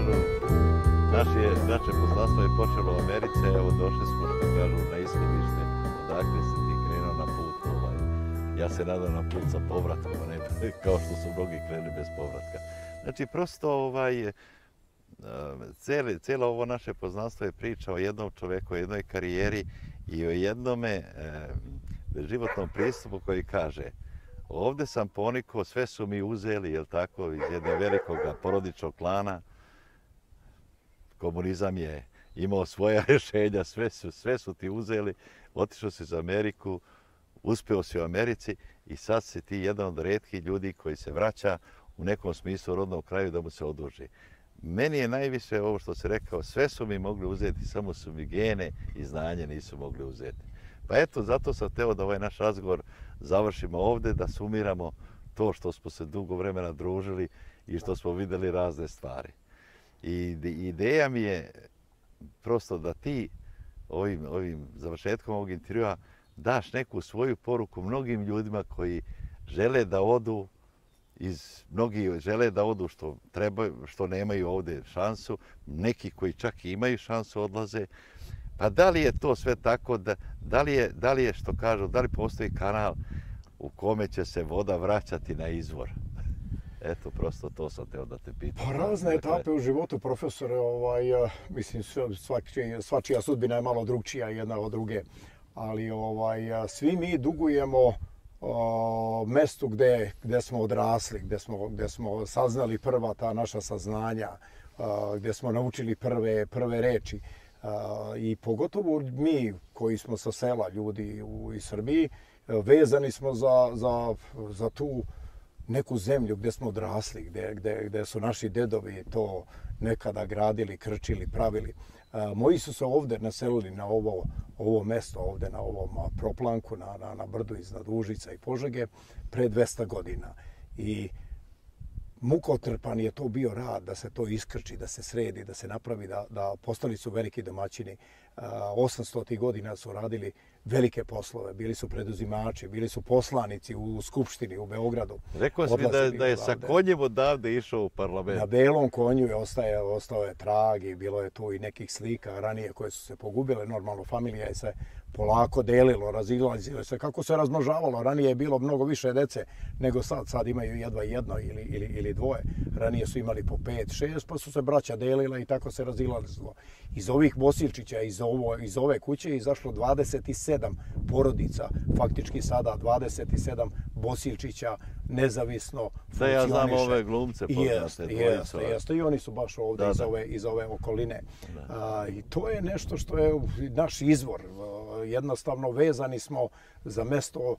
kažu, naše poznanstvo je počelo u Americi, evo došli smo, što kažu, na ishodište, odakle si ti krenuo na put. Ja se nadam na put sa povratkom, a ne kao što su mnogi krenuli bez povratka. Znači, prosto cijelo ovo naše poznanstvo je priča o jednom čovjeku, o jednoj karijeri i o jednome životnom pristupu koji kaže: ovdje sam ponikao, sve su mi uzeli, jel tako, iz jednog velikog porodičnog klana. Komunizam je imao svoja rješenja, sve su ti uzeli, otišao si za Ameriku, uspeo si u Americi i sad si ti jedan od retkih ljudi koji se vraća u nekom smislu rodnom kraju da mu se oduži. Meni je najviše ovo što si rekao, sve su mi mogli uzeti, samo su mi gene i znanje nisu mogli uzeti. Pa eto, zato sam hteo da ovaj naš razgovor završimo ovdje, da sumiramo to što smo se dugo vremena družili i što smo vidjeli razne stvari. I ideja mi je prosto da ti ovim završetkom ovog intervjua daš neku svoju poruku mnogim ljudima koji žele da odu, mnogi žele da odu što treba, što nemaju ovdje šansu, neki koji čak i imaju šansu odlaze. Pa da li je to sve tako, da li je što kažu, da li postoji kanal u kome će se voda vraćati na izvor? Eto, prosto to sam teo da te pitam. Pa razne etape u životu, profesore, mislim, svačija sudbina je malo drugčija jedna od druge, ali svi mi dugujemo mestu gde smo odrasli, gde smo saznali prva ta naša saznanja, gde smo naučili prve reči. I pogotovo mi koji smo sa sela, ljudi u Srbiji, vezani smo za tu neku zemlju gdje smo odrasli, gdje su naši dedovi to nekada gradili, krčili, pravili. Moji su se ovdje naselili na ovo mesto, ovdje na ovom proplanku, na brdu iznad Užica i Požege, pre 200 godina. I mukotrpan je to bio rad da se to iskrči, da se sredi, da se napravi, da postali su veliki domaćini. 800 godina su radili velike poslove, bili su preduzimači, bili su poslanici u Skupštini u Beogradu. Rekao si mi da je sa konjem odavde išao u parlament. Na belom konju ostao je trag i bilo je tu i nekih slika ranije koje su se pogubile. Normalno, familija je se polako delilo, razilazilo se. Kako se razmnožavalo? Ranije je bilo mnogo više dece nego sad. Sad imaju jedva jedno ili dvoje. Ranije su imali po 5, 6, pa su se braća delila i tako se razilazilo. Iz ovih Bosilčića, iz ove kuće je izašlo 27 porodica, faktički sada 27 Bosilčića nezavisno funkcioniše. Da, ja znam ove glumce poznate. Jeste. I oni su baš ovdje iz ove okoline. I to je nešto što je naš izvor. Jednostavno vezani smo za mesto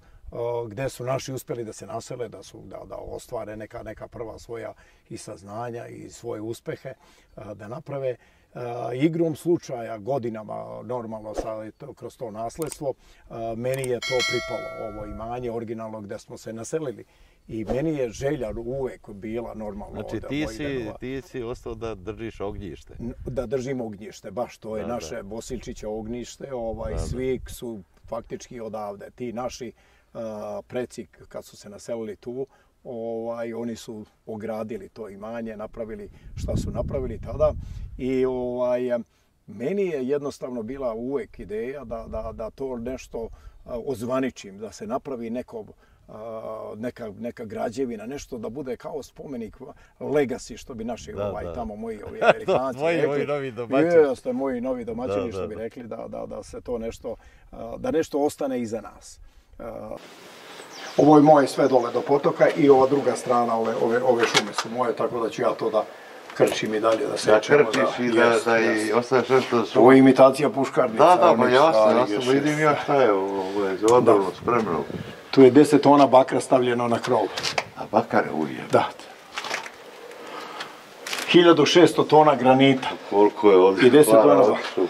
gdje su naši uspjeli da se nasele, da ostvare neka prva svoja i saznanja i svoje uspehe, da naprave. Igrom slučaja, godinama, normalno kroz to nasledstvo, meni je to pripalo, ovo imanje originalno gdje smo se naselili. I meni je želja uvek bila normalno. Znači ti si ostao da držiš ognjište? Da držim ognjište, baš to je naše Bosilčiće ognjište. Svi su faktički odavde. Ti naši preci kad su se naselili tu, oni su ogradili to imanje, napravili šta su napravili tada. I meni je jednostavno bila uvek ideja da to nešto ozvaničim, da se napravi neka građevina, nešto da bude kao spomenik legacy, što bi naši tamo moji Amerikanci rekli. Moji novi domaćini. Jeste, moji novi domaćini, što bi rekli, da se to nešto ostane iza nas. Ovo je moje sve dole do potoka i ova druga strana, ove šume su moje, tako da ću ja to da krčim i dalje, da sečemo. Da krčiš i da i ostaviš nešto su... Ovo je imitacija puškarnica. Da, pa jasno, vidim ja šta je ovo, je odavno spremno. Tu je 10 tona bakra stavljeno na krov. A bakar je uvijek? Da. 1600 tona granita. Koliko je ovdje? I 10 tona bakra.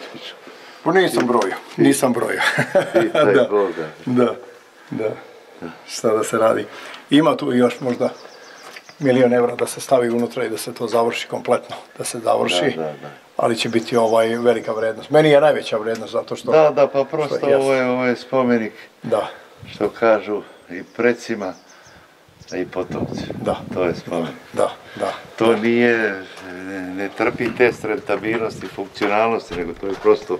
Pa nisam brojio. Pitaj Boga. Da. Šta da se radi. Ima tu još možda 1.000.000 evra da se stavi unutra i da se to završi kompletno. Da se završi. Ali će biti velika vrednost. Meni je najveća vrednost zato što... Da, pa prosto ovo je spomenik. Da. Što kažu i precima I potomci. Da. To je spomen. Da, da. To nije, ne trpi test rentabilnosti, funkcionalnosti, nego to je prosto...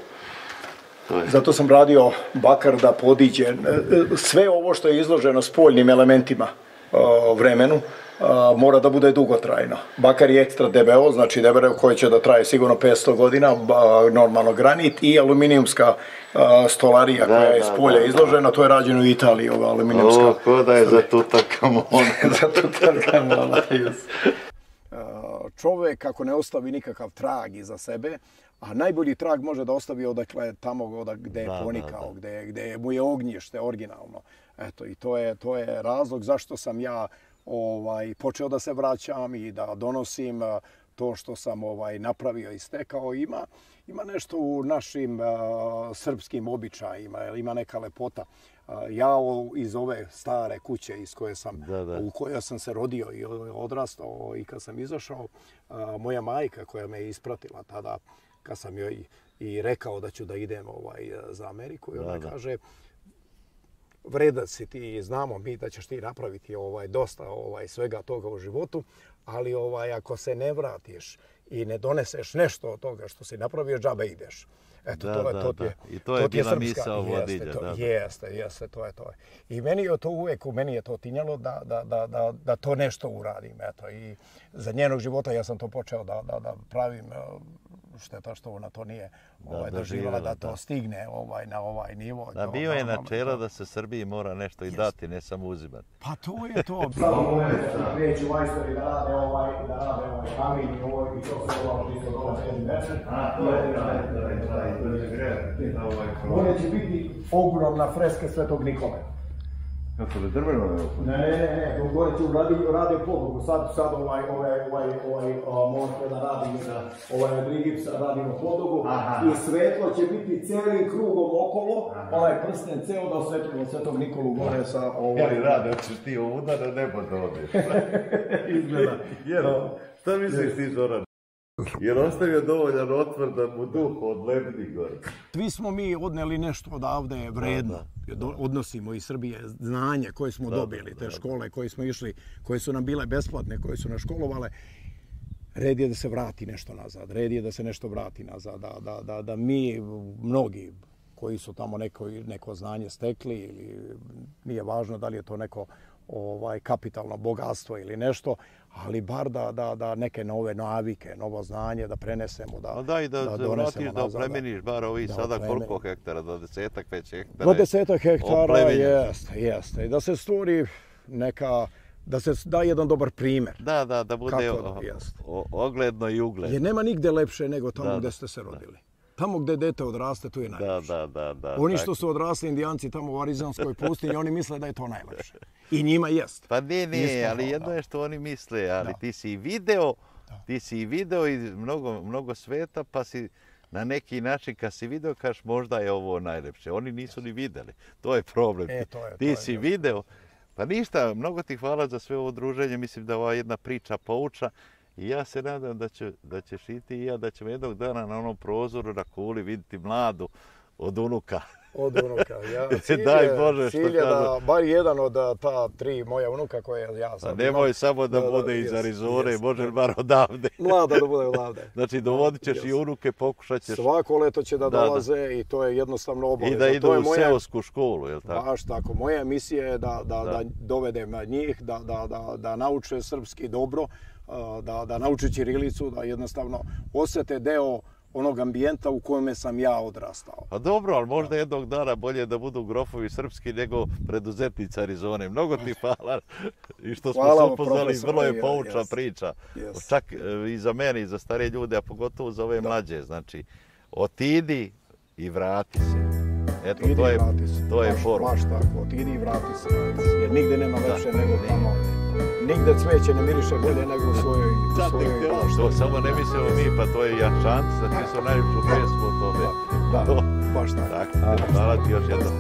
Zato sam radio bakar da podiđe sve ovo što je izloženo spoljnim elementima vremenu, mora da bude dugotrajno. Bakar je ekstra debelo, znači debelo koje će da traje sigurno 500 godina, normalno granit i aluminijumska stolarija koja je s polja izložena, to je rađeno u Italiji, ova aluminijumska. Ovo ko da je za Tutankamona. Za Tutankamona, čovek ako ne ostavi nikakav trag iza sebe, a najbolji trag može da ostavi odakle tamo gde je ponikao, gde mu je ognjište originalno. Eto, i to je razlog zašto sam ja počeo da se vraćam i da donosim to što sam napravio i stekao. Ima nešto u našim srpskim običajima, ima neka lepota. Ja iz ove stare kuće u kojoj sam se rodio i odrastao i kad sam izašao, moja majka koja me je ispratila tada, kad sam joj i rekao da ću da idem za Ameriku, i ona kaže, vredan si ti, znamo mi da ćeš ti napraviti dosta svega toga u životu, ali ako se ne vratiš i ne doneseš nešto od toga što si napravio, džabe ideš. Eto, I to je bila misao vodilja. Jeste, to je. I meni je to uvijek, u meni je to tinjalo da to nešto uradim. Eto, i za njenog života ja sam to počeo da pravim, šteta što ona to nije doživjela da to stigne na ovaj nivo. Da, bio je načelo da se Srbiji mora nešto i dati, ne samo uzimati. Pa to je to. Samo moment da kreću majstori da rade kamen i to se čisto dole Ovdje će biti ogromna freska Svetog Nikole. Kako da drveno ne oko? Ne, gore će rade podlogu. Sad ovaj monster da radimo, od gipsa radimo podlogu i svetlo će biti cijelim krugom okolo, prsten ceo da osvetljamo Svetog Nikolu gore sa Ili rade, hoćeš ti ovuda na nebo da odeš. Izgleda. Šta misliš ti, Zoran? Jer ostavio dovoljan otvor da mu duh odlebni gore. Svi smo mi odneli nešto odavde vredno. Odnosimo iz Srbije znanje koje smo dobili, te škole koje smo išli, koje su nam bile besplatne, koje su nas školovale. Red je da se vrati nešto nazad, red je da se nešto vrati nazad, da mi, mnogi koji su tamo neko znanje stekli, ili nije važno da li je to neko kapitalno bogatstvo ili nešto, ali bar da neke nove navike, novo znanje da prenesemo, da donesemo nazad. Da se vratiš, da oplemeniš bar ovi sada koliko hektara, 20 već hektara. 20 hektara, jeste. I da se stvori neka, da se da jedan dobar primjer. Da bude ogledno i ugledno. Jer nema nigde lepše nego tamo gdje ste se rodili. Tamo gdje dete odraste, tu je najlepše. Da. Oni što su odrasli Indijanci tamo u Arizonskoj pustinji, oni misle da je to najlepše. I njima jest. Pa ne, ali jedno je što oni misle, ali ti si i video iz mnogo sveta, pa si na neki način kad si video, kažeš možda je ovo najlepše. Oni nisu ni videli. To je problem. Ti si video. Pa ništa, mnogo ti hvala za sve ovo druženje. Mislim da ova jedna priča pouča. I ja se nadam da ćeš i ti i ja, da ćemo jednog dana na onom prozoru na kuli vidjeti mladu od unuka. Od unuka, ja. Cilj je da bar jedan od ta tri moja unuka koje ja sam imam. Nemoj samo da bude iz Arizone, može bar odavde. Mlada da bude odavde. Znači dovodit ćeš i unuke, pokušat ćeš. Svako leto će da dolaze i to je jednostavno obaveza. I da idu u seosku školu, je li tako? Baš tako. Moja misija je da dovedem njih, da nauče srpski dobro, da nauče ćirilicu, da jednostavno osjete deo onog ambijenta u kojem sam ja odrastao. Pa dobro, ali možda jednog dana bolje da budu grofovi srpski nego preduzetnici Arizone. Mnogo ti hvala i što smo se upoznali, vrlo je poučna priča. Čak i za mene i za stare ljude, a pogotovo za ove mlađe. Znači, otidi i vrati se. Eto, to je forma. Baš tako, otidi i vrati se. Jer nigde nema lepše nego tamo. Nigde cveće ne miriše bolje nego u svojoj bašti. To samo ne mislimo mi, pa to je Jačanc, da ti su najljepšu pesmu o tome. Da, baš tako. Hvala ti još jednom.